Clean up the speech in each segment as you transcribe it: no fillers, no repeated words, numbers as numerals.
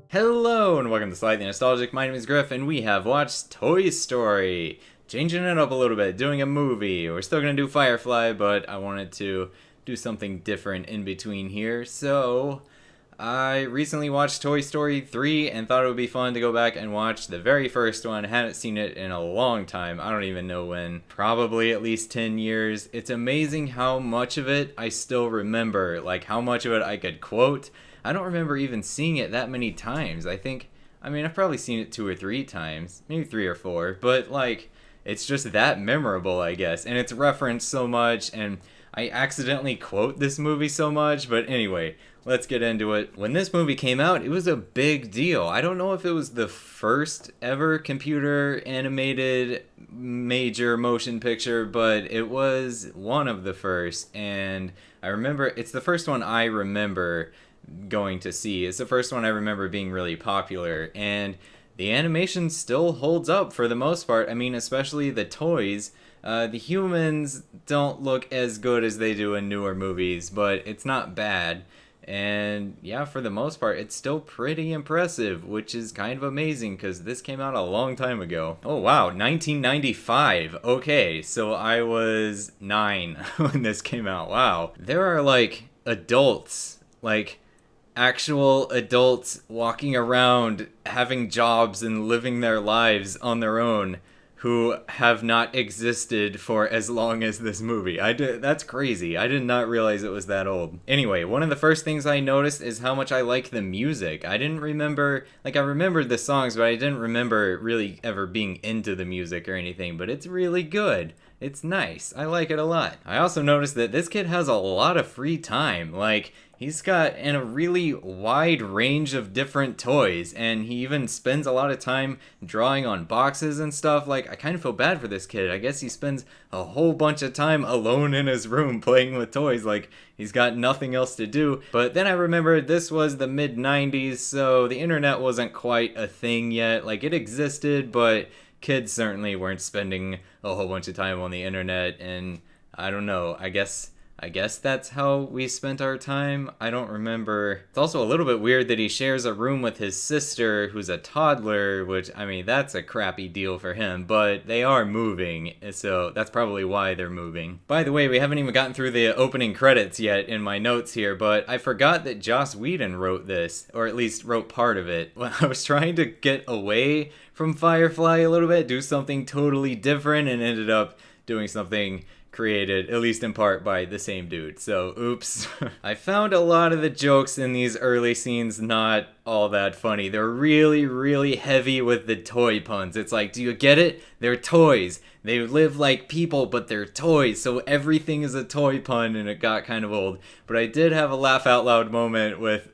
Hello and welcome to Slightly Nostalgic. My name is Griff and we have watched Toy Story. Changing it up a little bit, doing a movie. We're still going to do Firefly, but I wanted to do something different in between here. So, I recently watched Toy Story 3 and thought it would be fun to go back and watch the very first one. I hadn't seen it in a long time. I don't even know when. Probably at least 10 years. It's amazing how much of it I still remember. Like how much of it I could quote. I don't remember even seeing it that many times. I've probably seen it 2 or 3 times, maybe 3 or 4, but like, it's just that memorable, I guess. And it's referenced so much, and I accidentally quote this movie so much, but anyway, let's get into it. When this movie came out, it was a big deal. I don't know if it was the first ever computer animated major motion picture, but it was one of the first, and I remember it's the first one I remember going to see. It's the first one I remember being really popular, and the animation still holds up for the most part. I mean, especially the toys. The humans don't look as good as they do in newer movies, but it's not bad. And yeah, for the most part, it's still pretty impressive, which is kind of amazing because this came out a long time ago. Oh wow, 1995. Okay, so I was 9 when this came out. Wow. There are like adults, like actual adults walking around having jobs and living their lives on their own who have not existed for as long as this movie. That's crazy. I did not realize it was that old. Anyway, one of the first things I noticed is how much I like the music. I didn't remember, like I remembered the songs, but I didn't remember really ever being into the music or anything, but it's really good. It's nice. I like it a lot. I also noticed that this kid has a lot of free time. Like, he's got a really wide range of different toys, and he even spends a lot of time drawing on boxes and stuff. Like, I kind of feel bad for this kid. I guess he spends a whole bunch of time alone in his room playing with toys. Like, he's got nothing else to do. But then I remembered this was the mid-90s, so the internet wasn't quite a thing yet. Like, it existed, but kids certainly weren't spending a whole bunch of time on the internet, and I don't know, I guess that's how we spent our time. I don't remember. It's also a little bit weird that he shares a room with his sister who's a toddler, which, I mean, that's a crappy deal for him, but they are moving, so that's probably why they're moving. By the way, we haven't even gotten through the opening credits yet in my notes here, but I forgot that Joss Whedon wrote this, or at least wrote part of it. When I was trying to get away from Firefly a little bit, do something totally different, and ended up doing something created, at least in part, by the same dude. So, oops. I found a lot of the jokes in these early scenes not all that funny. They're really, really heavy with the toy puns. It's like, do you get it? They're toys. They live like people, but they're toys. So everything is a toy pun, and it got kind of old. But I did have a laugh out loud moment with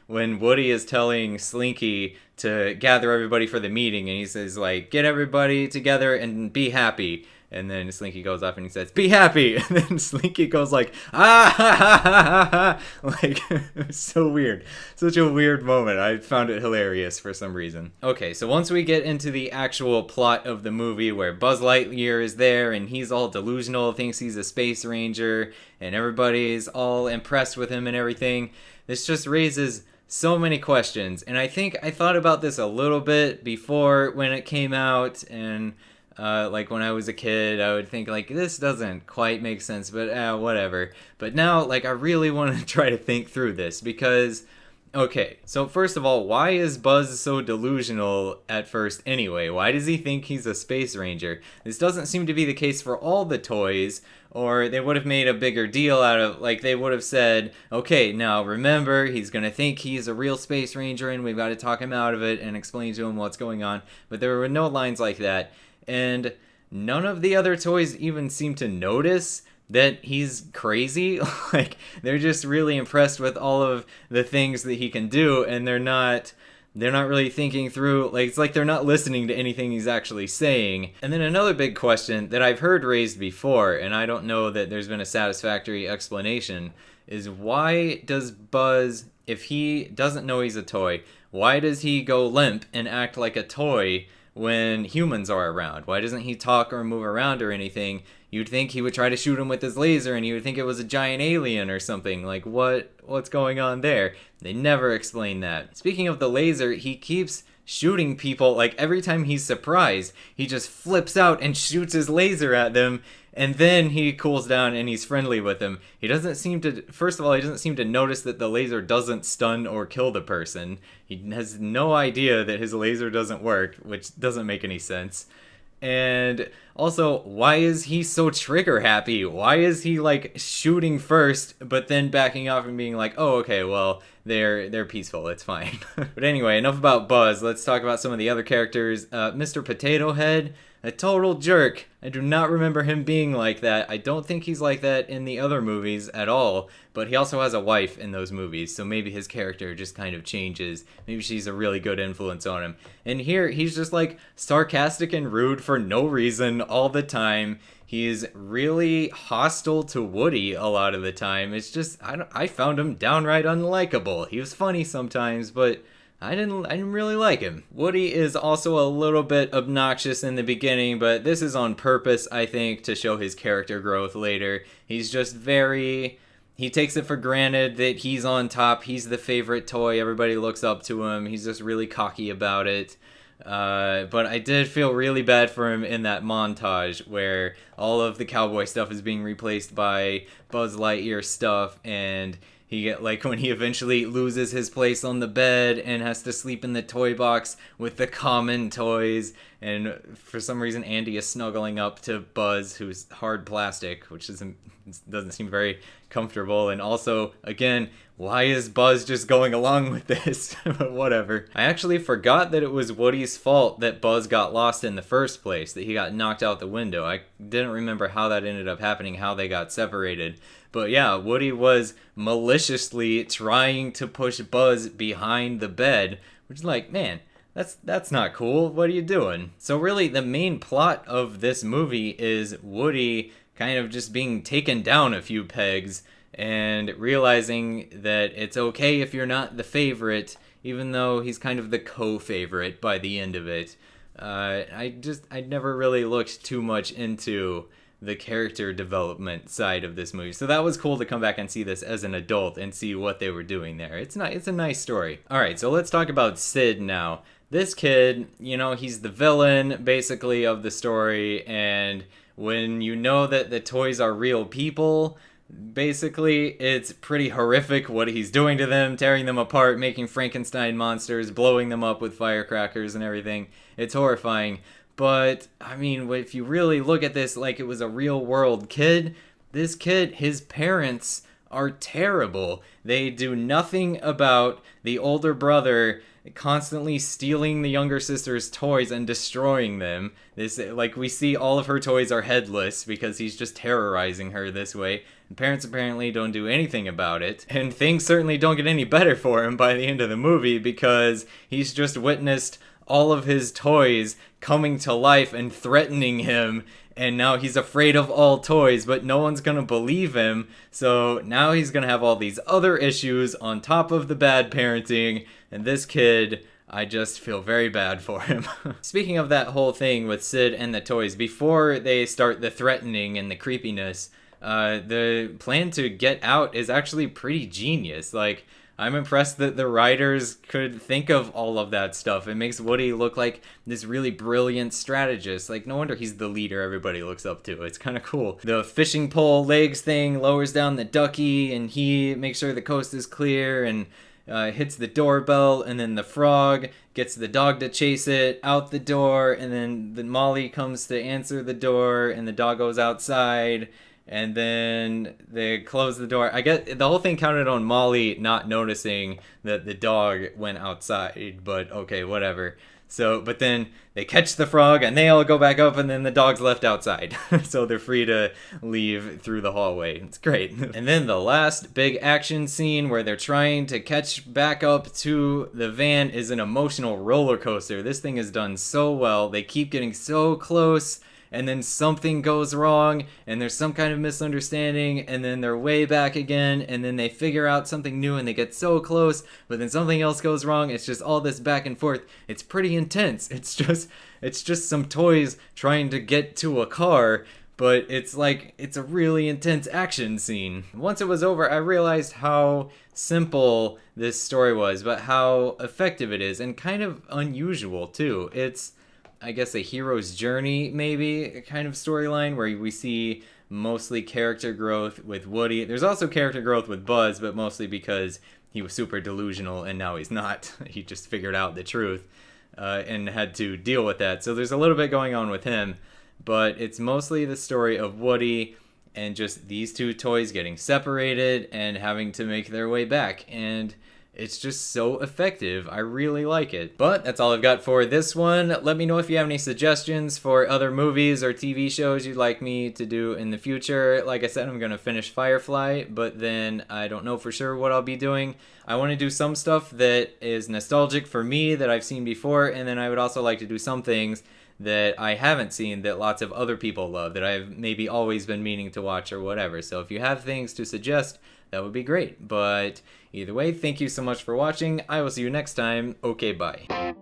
when Woody is telling Slinky to gather everybody for the meeting, and he says, like, get everybody together and be happy. And then Slinky goes off and he says, be happy! And then Slinky goes like, ah ha ha ha ha ha! Like, it was so weird. Such a weird moment. I found it hilarious for some reason. Okay, so once we get into the actual plot of the movie where Buzz Lightyear is there and he's all delusional, thinks he's a space ranger, and everybody's all impressed with him and everything, this just raises so many questions. And I think I thought about this a little bit before when it came out, and like when I was a kid, I would think like, this doesn't quite make sense, but whatever. But now, like, I really want to try to think through this because, okay, so first of all, why is Buzz so delusional at first anyway? Why does he think he's a space ranger? This doesn't seem to be the case for all the toys, or they would have made a bigger deal out of, like, they would have said, okay, now remember, he's gonna think he's a real space ranger and we've got to talk him out of it and explain to him what's going on. But there were no lines like that. And none of the other toys even seem to notice that he's crazy. Like, they're just really impressed with all of the things that he can do, and they're not really thinking through, like, it's like they're not listening to anything he's actually saying. And then another big question that I've heard raised before, and I don't know that there's been a satisfactory explanation, is why does Buzz, if he doesn't know he's a toy, why does he go limp and act like a toy when humans are around? Why doesn't he talk or move around or anything? you'd think he would try to shoot him with his laser and you would think it was a giant alien or something. Like, what's going on there? They never explain that. Speaking of the laser, he keeps shooting people. Like, every time he's surprised, he just flips out and shoots his laser at them, and then he cools down and he's friendly with them. He doesn't seem to, first of all, he doesn't seem to notice that the laser doesn't stun or kill the person. He has no idea that his laser doesn't work, which doesn't make any sense. And also, why is he so trigger happy? Why is he like shooting first, but then backing off and being like, oh, okay, well, they're peaceful, it's fine. But anyway, enough about Buzz. Let's talk about some of the other characters. Mr. Potato Head, a total jerk. I do not remember him being like that. I don't think he's like that in the other movies at all, but he also has a wife in those movies, so maybe his character just kind of changes. Maybe she's a really good influence on him. And here, he's just like sarcastic and rude for no reason all the time. He's really hostile to Woody a lot of the time. It's just, I found him downright unlikable. He was funny sometimes, but I didn't really like him. Woody is also a little bit obnoxious in the beginning, but this is on purpose, I think, to show his character growth later. He's just he takes it for granted that he's on top, he's the favorite toy, everybody looks up to him, he's just really cocky about it. But I did feel really bad for him in that montage where all of the cowboy stuff is being replaced by Buzz Lightyear stuff, and when he eventually loses his place on the bed and has to sleep in the toy box with the common toys, and for some reason Andy is snuggling up to Buzz, who's hard plastic, which doesn't seem very comfortable. And also, again, why is Buzz just going along with this? But whatever. I actually forgot that it was Woody's fault that Buzz got lost in the first place, that he got knocked out the window. I didn't remember how that ended up happening, how they got separated. But yeah, Woody was maliciously trying to push Buzz behind the bed, which is like, man, that's not cool. What are you doing? So really, the main plot of this movie is Woody kind of just being taken down a few pegs and realizing that it's okay if you're not the favorite, even though he's kind of the co-favorite by the end of it. I never really looked too much into the character development side of this movie, so that was cool to come back and see this as an adult and see what they were doing there. It's a nice story. Alright, so let's talk about Sid now. This kid, he's the villain basically of the story, and when you know that the toys are real people, basically it's pretty horrific what he's doing to them, tearing them apart, making Frankenstein monsters, blowing them up with firecrackers and everything. It's horrifying. But, I mean, if you really look at this like it was a real world kid, this kid, his parents are terrible. They do nothing about the older brother constantly stealing the younger sister's toys and destroying them. We see all of her toys are headless because he's just terrorizing her this way. And parents apparently don't do anything about it. And things certainly don't get any better for him by the end of the movie because he's just witnessed all of his toys coming to life and threatening him, and now he's afraid of all toys, but no one's gonna believe him, so now he's gonna have all these other issues on top of the bad parenting, and this kid, I just feel very bad for him. Speaking of that whole thing with Sid and the toys, before they start the threatening and the creepiness, the plan to get out is actually pretty genius. Like, I'm impressed that the writers could think of all of that stuff. It makes Woody look like this really brilliant strategist. Like, no wonder he's the leader everybody looks up to. It's kind of cool. The fishing pole legs thing lowers down the ducky, and he makes sure the coast is clear, and hits the doorbell, and then the frog gets the dog to chase it out the door, and then the Molly comes to answer the door, and the dog goes outside. And then they close the door. I guess the whole thing counted on Molly not noticing that the dog went outside, but okay, whatever. So, but then they catch the frog and they all go back up, and then the dog's left outside. So they're free to leave through the hallway. It's great. And then the last big action scene where they're trying to catch back up to the van is an emotional roller coaster. This thing is done so well. They keep getting so close, and then something goes wrong, and there's some kind of misunderstanding, and then they're way back again, and then they figure out something new, and they get so close, but then something else goes wrong. It's just all this back and forth. It's pretty intense. It's just some toys trying to get to a car, but it's like, it's a really intense action scene. Once it was over, I realized how simple this story was, but how effective it is, and kind of unusual too. It's, I guess, a hero's journey, maybe, a kind of storyline where we see mostly character growth with Woody. There's also character growth with Buzz, but mostly because he was super delusional and now he's not. He just figured out the truth and had to deal with that. So there's a little bit going on with him, but it's mostly the story of Woody and just these two toys getting separated and having to make their way back. And it's just so effective. I really like it. But that's all I've got for this one. Let me know if you have any suggestions for other movies or TV shows you'd like me to do in the future. Like I said, I'm going to finish Firefly, but then I don't know for sure what I'll be doing. I want to do some stuff that is nostalgic for me that I've seen before, and then I would also like to do some things that I haven't seen that lots of other people love, that I've maybe always been meaning to watch or whatever. So if you have things to suggest, that would be great. But either way, thank you so much for watching. I will see you next time. Okay, bye.